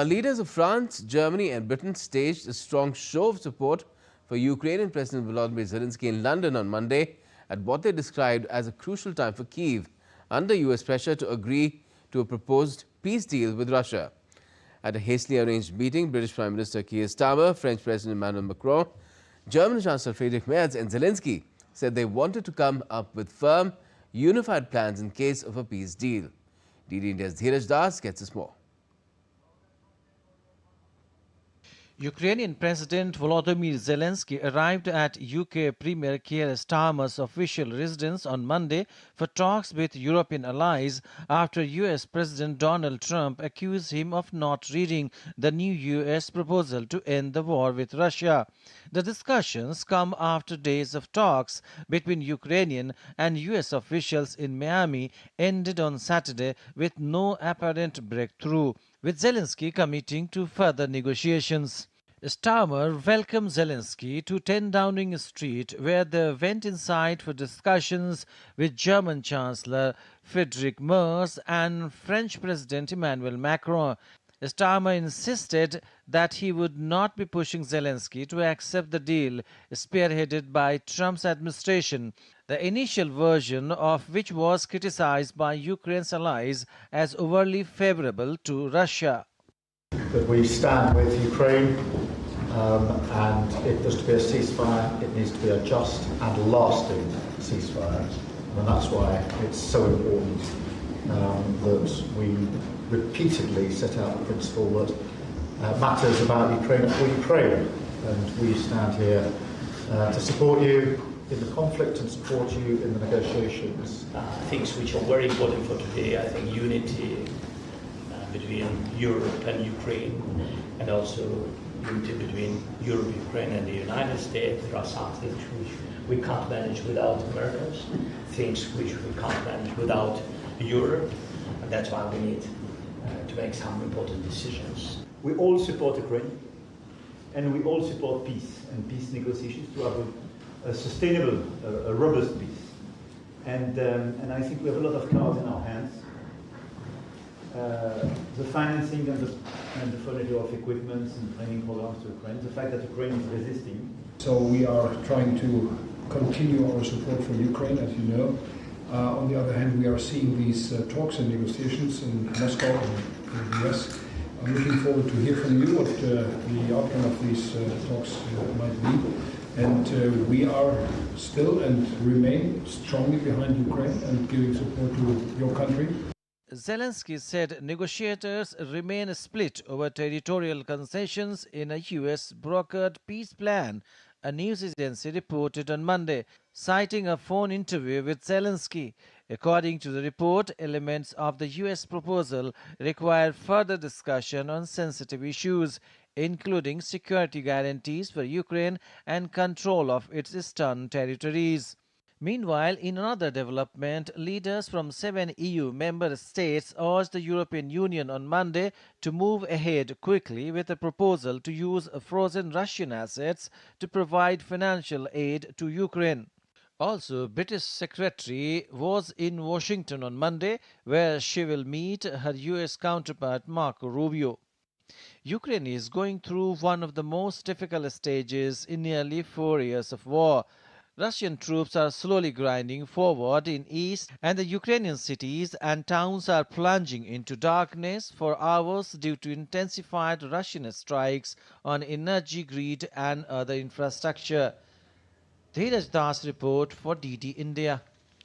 Leaders of France, Germany and Britain staged a strong show of support for Ukrainian President Volodymyr Zelensky in London on Monday at what they described as a crucial time for Kyiv, under US pressure to agree to a proposed peace deal with Russia. At a hastily arranged meeting, British Prime Minister Keir Starmer, French President Emmanuel Macron, German Chancellor Friedrich Merz and Zelensky said they wanted to come up with firm, unified plans in case of a peace deal. DD India's Dheeraj Das gets us more. Ukrainian President Volodymyr Zelensky arrived at UK Premier Keir Starmer's official residence on Monday for talks with European allies after US President Donald Trump accused him of not reading the new US proposal to end the war with Russia. The discussions come after days of talks between Ukrainian and US officials in Miami ended on Saturday with no apparent breakthrough, with Zelensky committing to further negotiations. Starmer welcomed Zelensky to 10 Downing Street, where they went inside for discussions with German Chancellor Friedrich Merz and French President Emmanuel Macron. Starmer insisted that he would not be pushing Zelensky to accept the deal spearheaded by Trump's administration, the initial version of which was criticized by Ukraine's allies as overly favorable to Russia. That we stand with Ukraine, and if there's to be a ceasefire, it needs to be a just and lasting ceasefire. And that's why it's so important that we repeatedly set out the principle that matters about Ukraine for Ukraine. And we stand here to support you in the conflict and support you in the negotiations. Things which are very important for today, I think unity between Europe and Ukraine, and also unity between Europe, Ukraine and the United States. There are some things which we can't manage without Americans, things which we can't manage without Europe, and that's why we need to make some important decisions. We all support Ukraine, and we all support peace and peace negotiations to have a sustainable, a robust peace. And I think we have a lot of cards in our hands. The financing and the furniture of equipment and training programs to Ukraine, the fact that Ukraine is resisting. So we are trying to continue our support for Ukraine, as you know. On the other hand, we are seeing these talks and negotiations in Moscow and in the US. I'm looking forward to hear from you what the outcome of these talks might be. And we are still and remain strongly behind Ukraine and giving support to your country. Zelensky said negotiators remain split over territorial concessions in a US-brokered peace plan, a news agency reported on Monday, citing a phone interview with Zelensky. According to the report, elements of the US proposal require further discussion on sensitive issues, including security guarantees for Ukraine and control of its eastern territories. Meanwhile, in another development, leaders from 7 EU member states urged the European Union on Monday to move ahead quickly with a proposal to use frozen Russian assets to provide financial aid to Ukraine. Also, British Secretary was in Washington on Monday, where she will meet her US counterpart Marco Rubio. Ukraine is going through one of the most difficult stages in nearly 4 years of war. Russian troops are slowly grinding forward in east, and the Ukrainian cities and towns are plunging into darkness for hours due to intensified Russian strikes on energy grid and other infrastructure. Dheeraj Das report for DD India.